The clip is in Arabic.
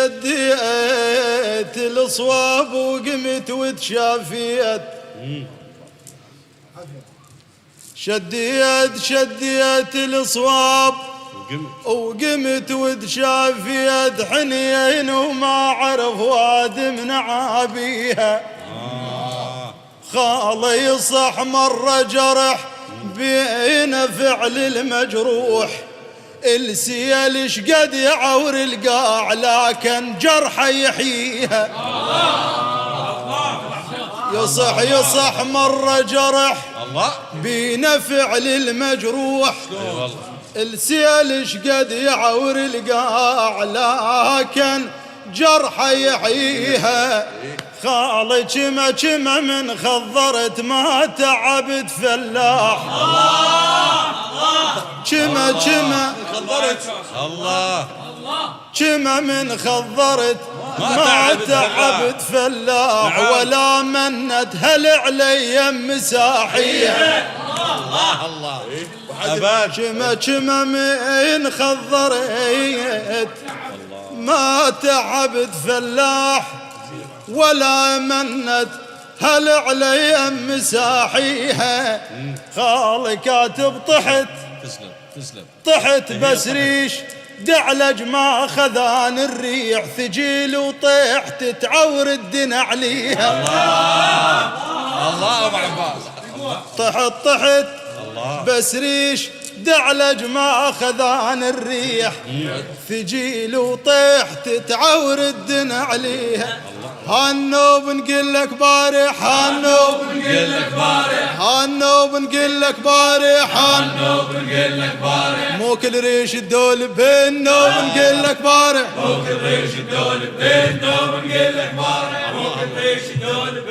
شديت الصواب وقمت وتشافيت شديت الصواب وقمت وتشافيت حنين وما عرف واد من عابيها خالي يصح مرة جرح بين فعل المجروح السيل شقد يعور القاع لكن جرحه يحييها يصح مرة جرح بين فعل المجروح السيل شقد يعور القاع لكن جرحه يحييها خالي كما من خضرت ما تعبت فلاح كما من خضرت ما تعبت فلاح ولا منت هل علي مساحية كما من خضرت ما تعبت فلاح ولا منت هل علي مساحيها خالي كاتب طحت بس ريش دعلج ما خذان الريح ثجيل وطيحت تعور الدنا عليها الله ابو عباس طحت بس ريش دعلج ما خذان الريح ثجيل وطيحت تعور الدنا عليها هالنوب نقول لك بارح هالنوب نقول لك بارح مو كل ريش الدول بالنوب نقول لك بارح مو كل ريش الدول بالنوب نقول لك بارح مو كل ريش الدول